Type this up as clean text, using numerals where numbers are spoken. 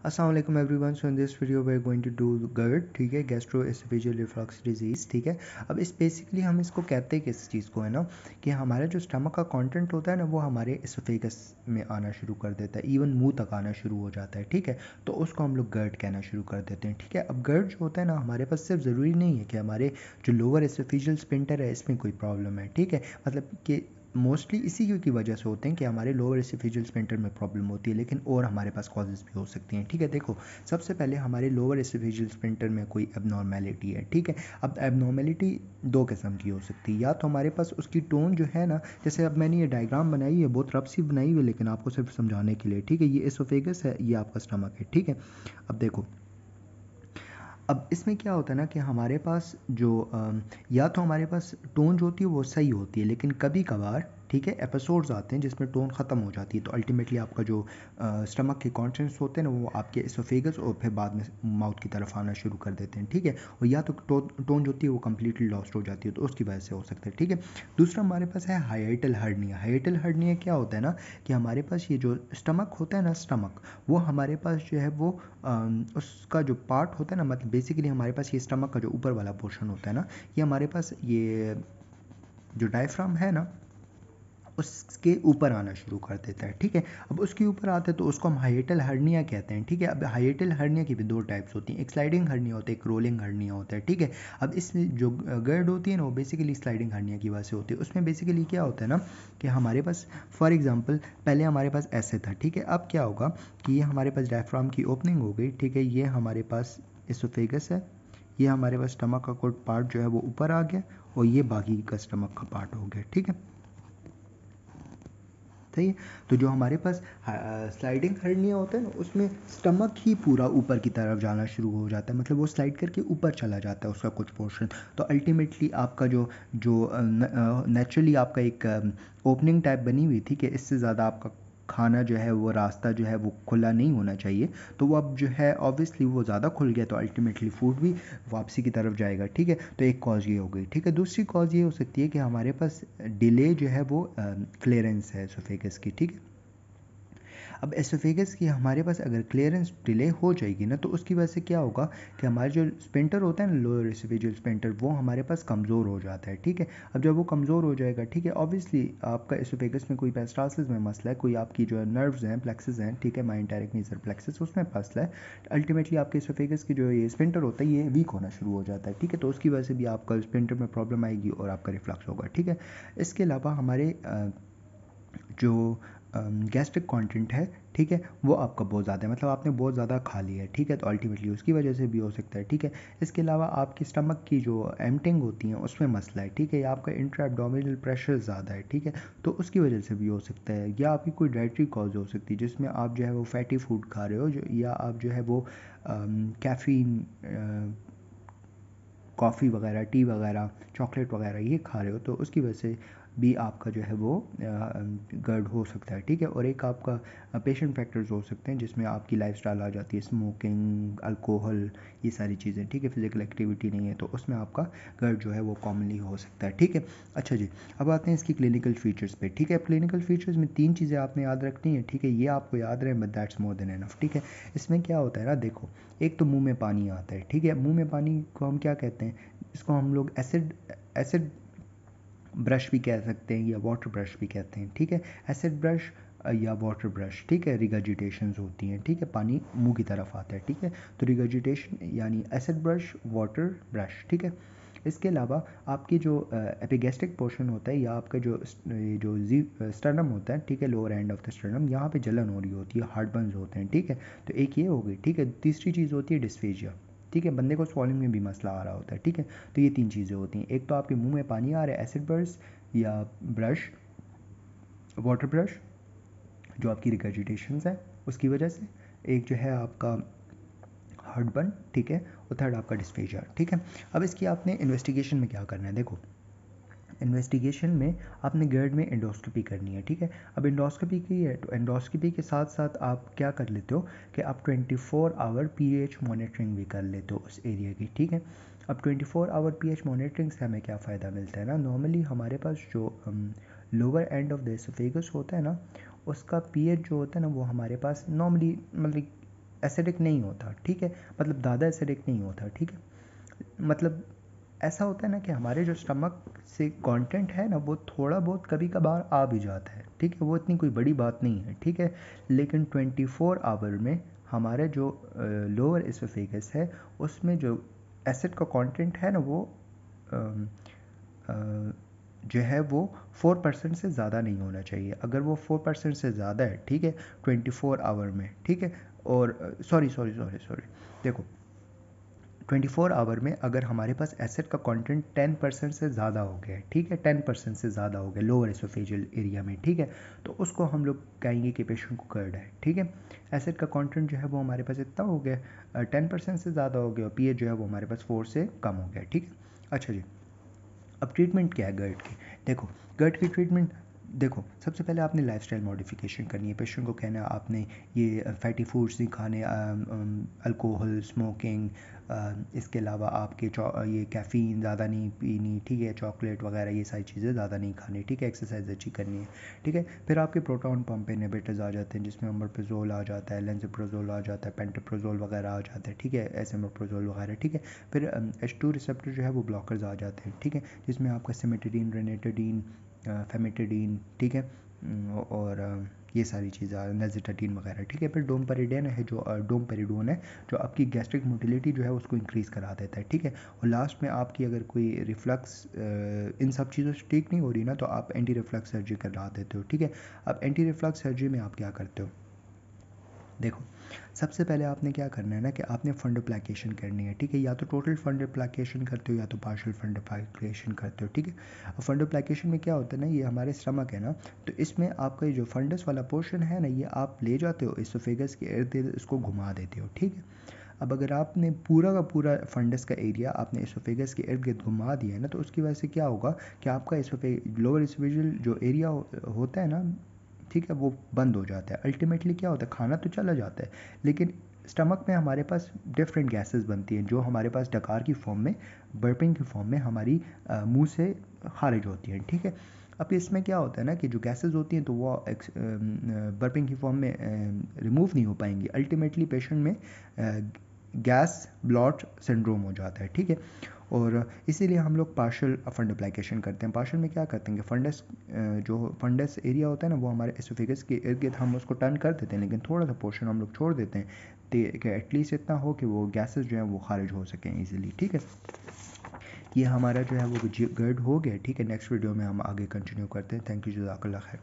अस्सलाम वालेकुम everyone. So in this video we are going to do GERD, ठीक है, गैस्ट्रोएसोफेजियल रिफ्लक्स डिजीज़, ठीक है। अब इस बेसिकली हम इसको कहते हैं किस चीज़ को है ना, कि हमारा जो स्टमक का कंटेंट होता है ना वो हमारे एसोफेगस में आना शुरू कर देता है, इवन मुंह तक आना शुरू हो जाता है, ठीक है। तो उसको हम लोग GERD कहना शुरू कर देते हैं, ठीक है। अब GERD जो होता है ना, हमारे पास सिर्फ ज़रूरी नहीं है कि हमारे जो लोअर एसोफेजियल स्फिंक्टर है इसमें कोई प्रॉब्लम है, ठीक है। मतलब कि मोस्टली इसी की वजह से होते हैं कि हमारे लोअर एसोफेजियल स्फिंक्टर में प्रॉब्लम होती है, लेकिन और हमारे पास कॉजेज़ भी हो सकती हैं, ठीक है। देखो, सबसे पहले हमारे लोअर एसोफेजियल स्फिंक्टर में कोई एबनॉर्मेलिटी है, ठीक है। अब एबनॉर्मेलिटी दो किस्म की हो सकती है, या तो हमारे पास उसकी टोन जो है ना, जैसे अब मैंने ये डायग्राम बनाई है, बहुत रफ सी बनाई हुई है, लेकिन आपको सिर्फ समझाने के लिए, ठीक है। ये एसोफेगस है, ये आपका स्टमक है, ठीक है। अब देखो, अब इसमें क्या होता है ना कि हमारे पास जो या तो हमारे पास टोन जो होती है वो सही होती है, लेकिन कभी कभार, ठीक है, एपिसोड्स आते हैं जिसमें टोन ख़त्म हो जाती है, तो अल्टीमेटली आपका जो स्टमक के कॉन्टेंट्स होते हैं ना वो आपके एसोफेगस और फिर बाद में माउथ की तरफ आना शुरू कर देते हैं, ठीक है। और या तो टोन जो होती है वो कम्प्लीटली लॉस्ट हो जाती है, तो उसकी वजह से हो सकता है, ठीक है। दूसरा हमारे पास है हाइएटल हर्निया। हाइएटल हर्निया क्या होता है ना कि हमारे पास ये जो स्टमक होता है ना, स्टमक वो हमारे पास जो है वो उसका जो पार्ट होता है ना, मतलब बेसिकली हमारे पास ये स्टमक का जो ऊपर वाला पोर्शन होता है ना, ये हमारे पास ये जो डायफ्राम है ना उसके ऊपर आना शुरू कर देता है, ठीक है। अब उसके ऊपर आता है तो उसको हम हाइएटल हर्निया कहते हैं, ठीक है। अब हाइएटल हर्निया की भी दो टाइप्स होती हैं, एक स्लाइडिंग हर्निया होता है, एक रोलिंग हर्निया होता है, ठीक है। अब इस जो GERD होती है ना वो बेसिकली स्लाइडिंग हर्निया की वजह से होती है। उसमें बेसिकली क्या होता है ना कि हमारे पास फॉर एग्जांपल पहले हमारे पास ऐसे था, ठीक है। अब क्या होगा कि ये हमारे पास डायफ्राम की ओपनिंग हो गई, ठीक है। ये हमारे पास एसोफेगस है, ये हमारे पास स्टमक का कोई पार्ट जो है वो ऊपर आ गया, और ये बाकी का स्टमक का पार्ट हो गया, ठीक है, सही है। तो जो हमारे पास स्लाइडिंग हर्निया होता है ना उसमें स्टमक ही पूरा ऊपर की तरफ जाना शुरू हो जाता है, मतलब वो स्लाइड करके ऊपर चला जाता है उसका कुछ पोर्शन। तो अल्टीमेटली आपका जो जो नेचुरली आपका एक ओपनिंग टाइप बनी हुई थी कि इससे ज़्यादा आपका खाना जो है वो रास्ता जो है वो खुला नहीं होना चाहिए, तो वो अब जो है ऑब्वियसली वो ज़्यादा खुल गया, तो अल्टीमेटली फूड भी वापसी की तरफ जाएगा, ठीक है। तो एक कॉज ये हो गई, ठीक है। दूसरी कॉज ये हो सकती है कि हमारे पास डिले जो है वो क्लियरेंस है एसोफेगस की, ठीक है। अब एसोफेगस की हमारे पास अगर क्लियरेंस डिले हो जाएगी ना, तो उसकी वजह से क्या होगा कि हमारे जो स्पेंटर होता है ना, लोअर एसोफेजियल स्पेंटर, वो हमारे पास कमज़ोर हो जाता है, ठीक है। अब जब वो कमज़ोर हो जाएगा, ठीक है, ऑब्वियसली आपका एसोफेगस में कोई पेरिस्टालसिस में मसला है, कोई आपकी जो नर्व्स हैं, प्लेक्सस हैं, ठीक है, माइंटेरिक मेजर प्लेक्सस, उसमें मसला है। अल्टीमेटली आपके एसोफेगस की जो ये स्पेंटर होता है ये वीक होना शुरू हो जाता है, ठीक है। तो उसकी वजह से भी आपका स्पेंटर में प्रॉब्लम आएगी और आपका रिफ्लक्स होगा, ठीक है। इसके अलावा हमारे जो गैस्ट्रिक कंटेंट है, ठीक है, वो आपका बहुत ज़्यादा है, मतलब आपने बहुत ज़्यादा खा लिया है, ठीक है, तो अल्टीमेटली उसकी वजह से भी हो सकता है, ठीक है। इसके अलावा आपकी स्टमक की जो एम्पटिंग होती है उसमें मसला है, ठीक है, या आपका इंट्रा एब्डोमिनल प्रेशर ज़्यादा है, ठीक है, तो उसकी वजह से भी हो सकता है। या आपकी कोई डाइटरी कॉज हो सकती है जिसमें आप जो है वो फैटी फूड खा रहे हो, या आप जो है वो कैफ़ीन, कॉफ़ी वगैरह, टी वगैरह, चॉकलेट वगैरह ये खा रहे हो, तो उसकी वजह से भी आपका जो है वो GERD हो सकता है, ठीक है। और एक आपका पेशेंट फैक्टर्स हो सकते हैं जिसमें आपकी लाइफस्टाइल आ जाती है, स्मोकिंग, अल्कोहल, ये सारी चीज़ें, ठीक है, फिजिकल एक्टिविटी नहीं है, तो उसमें आपका GERD जो है वो कॉमनली हो सकता है, ठीक है। अच्छा जी, अब आते हैं इसकी क्लिनिकल फीचर्स पे, ठीक है। क्लिनिकल फीचर्स में तीन चीज़ें आपने याद रखनी है, ठीक है, ये आपको याद रहे, but that's more than enough, ठीक है। इसमें क्या होता है ना, देखो, एक तो मुंह में पानी आता है, ठीक है। मुंह में पानी को हम क्या कहते हैं, इसको हम लोग एसिड एसिड ब्रश भी कह सकते हैं या वाटर ब्रश भी कहते हैं, ठीक है। एसिड ब्रश या वाटर ब्रश, ठीक है, रिगर्जिटेशंस होती हैं, ठीक है, पानी मुंह की तरफ आता है, ठीक है। तो रिगर्जिटेशन यानी एसिड ब्रश, वाटर ब्रश, ठीक है। इसके अलावा आपकी जो एपिगैस्ट्रिक पोर्शन होता है या आपका जो जी स्टर्नम होता है, ठीक है, lower end of the sternum, यहाँ पे जलन हो रही होती है, हार्ट बर्न्स होते हैं, ठीक है। तो एक ये हो गई, ठीक है। तीसरी चीज़ होती है डिस्फेजिया, ठीक है, बंदे को स्वॉलिंग में भी मसला आ रहा होता है, ठीक है। तो ये तीन चीज़ें होती हैं, एक तो आपके मुंह में पानी आ रहा है, एसिड ब्रश या ब्रश, वाटर ब्रश, जो आपकी रिगर्जिटेशंस है उसकी वजह से, एक जो है आपका हार्ट बर्न, ठीक है, और थर्ड आपका डिस्फेजिया, ठीक है। अब इसकी आपने इन्वेस्टिगेशन में क्या करना है, देखो, इन्वेस्टिगेशन में आपने GERD में एंडोस्कोपी करनी है, ठीक है। अब एंडोस्कोपी की है तो एंडोस्कोपी के साथ साथ आप क्या कर लेते हो कि आप 24 आवर पीएच मॉनिटरिंग भी कर लेते हो उस एरिया की, ठीक है। अब 24 आवर पीएच मॉनिटरिंग से हमें क्या फ़ायदा मिलता है ना, नॉर्मली हमारे पास जो lower end of the oesophagus होता है ना, उसका पीएच जो होता है ना वो हमारे पास नॉर्मली मतलब एसिडिक नहीं होता, ठीक है, मतलब ज़्यादा एसिडिक नहीं होता, ठीक है। मतलब ऐसा होता है ना कि हमारे जो स्टमक से कंटेंट है ना वो थोड़ा बहुत कभी कभार आ भी जाता है, ठीक है, वो इतनी कोई बड़ी बात नहीं है, ठीक है। लेकिन 24 आवर में हमारे जो लोअर एसोफेगस है उसमें जो एसिड का कंटेंट है ना वो जो है वो 4% से ज़्यादा नहीं होना चाहिए। अगर वो 4% से ज़्यादा है, ठीक है, 24 आवर में, ठीक है, और सॉरी देखो 24 आवर में अगर हमारे पास एसिड का कंटेंट 10% से ज़्यादा हो गया है, ठीक है, 10% से ज़्यादा हो गया लोअर एसोफेजियल एरिया में, ठीक है, तो उसको हम लोग कहेंगे कि पेशेंट को कर्ड है, ठीक है। एसिड का कंटेंट जो है वो हमारे पास इतना हो गया 10% से ज़्यादा हो गया और पीएच जो है वो हमारे पास 4 से कम हो गया, ठीक है। अच्छा जी, अब ट्रीटमेंट क्या है गर्ड की? देखो गर्ड की ट्रीटमेंट, देखो सबसे पहले आपने लाइफस्टाइल मॉडिफिकेशन करनी है। पेशेंट को कहना है आपने ये फैटी फूड्स नहीं खाने, अल्कोहल, स्मोकिंग, इसके अलावा आपके ये कैफ़ीन ज़्यादा नहीं पीनी, ठीक है, चॉकलेट वगैरह ये सारी चीज़ें ज़्यादा नहीं खानी, ठीक है, एक्सरसाइज अच्छी करनी है, ठीक है। फिर आपके प्रोटॉन पंप इनहिबिटर्स आ जाते हैं जिसमें अमरप्राज़ोल आ जाता है, लेंसोप्राज़ोल आ जाता है, पेंटोप्राज़ोल वगैरह आ जाता है, ठीक है, एसएमोप्राज़ोल वगैरह, ठीक है। फिर H2 रिसेप्टर जो है वो ब्लॉकर्स आ जाते हैं, ठीक है, जिसमें आपका सिमेटिडीन, रेनेटिडीन, फेमिटिडीन, ठीक है, और ये सारी चीज़ें, नेज़िटाडीन वगैरह, ठीक है। फिर डोमपेरिडोन है जो डोमपेरिडोन है जो आपकी गैस्ट्रिक मोटिलिटी जो है उसको इंक्रीज़ करा देता है, ठीक है। और लास्ट में आपकी अगर कोई रिफ्लक्स इन सब चीज़ों से ठीक नहीं हो रही ना तो आप एंटी रिफ्लक्स सर्जरी करा देते हो, ठीक है। अब एंटी रिफ्लक्स सर्जरी में आप क्या करते हो? देखो सबसे पहले आपने क्या करना है ना कि आपने फंडोप्लाकेशन करनी है, ठीक है, या तो टोटल फंडोप्लाकेशन करते हो या तो पार्शियल फंडोप्लाकेशन करते हो, ठीक है। अब फंडोप्लाकेशन में क्या होता है ना, ये हमारे स्टमक है ना, तो इसमें आपका ये जो फंडस वाला पोर्शन है ना ये आप ले जाते हो इसोफेगस के इर्द गिर्द इसको घुमा देते हो, ठीक है। अब अगर आपने पूरा का पूरा फंडस का एरिया आपने इसोफेगस के इर्द गिर्द घुमा दिया है ना तो उसकी वजह से क्या होगा कि आपका लोअर इसोफेजियल जो एरिया होता है ना, ठीक है, वो बंद हो जाता है। अल्टीमेटली क्या होता है, खाना तो चला जाता है लेकिन स्टमक में हमारे पास डिफरेंट गैसेस बनती हैं जो हमारे पास डकार की फॉर्म में, बर्पिंग की फॉर्म में हमारी मुंह से खारिज होती हैं, ठीक है। अब इसमें क्या होता है ना कि जो गैसेस होती हैं तो वो बर्पिंग की फॉर्म में रिमूव नहीं हो पाएंगी। अल्टीमेटली पेशेंट में गैस ब्लॉट सिंड्रोम हो जाता है, ठीक है। और इसीलिए हम लोग पार्शियल फंडोप्लाकेशन करते हैं। पार्शियल में क्या करते हैं कि फंडस जो फंडस एरिया होता है ना वो हमारे एसोफेगस के इर्द गिर्द हम उसको टर्न कर देते हैं लेकिन थोड़ा सा पोर्शन हम लोग छोड़ देते हैं कि एटलीस्ट इतना हो कि वो गैसेस जो हैं वो खारिज हो सकें ईजिली, ठीक है। ये हमारा जो है वो गर्ड हो गया, ठीक है। नेक्स्ट वीडियो में हम आगे कंटिन्यू करते हैं। थैंक यू, जज़ाकल्लाह खैर।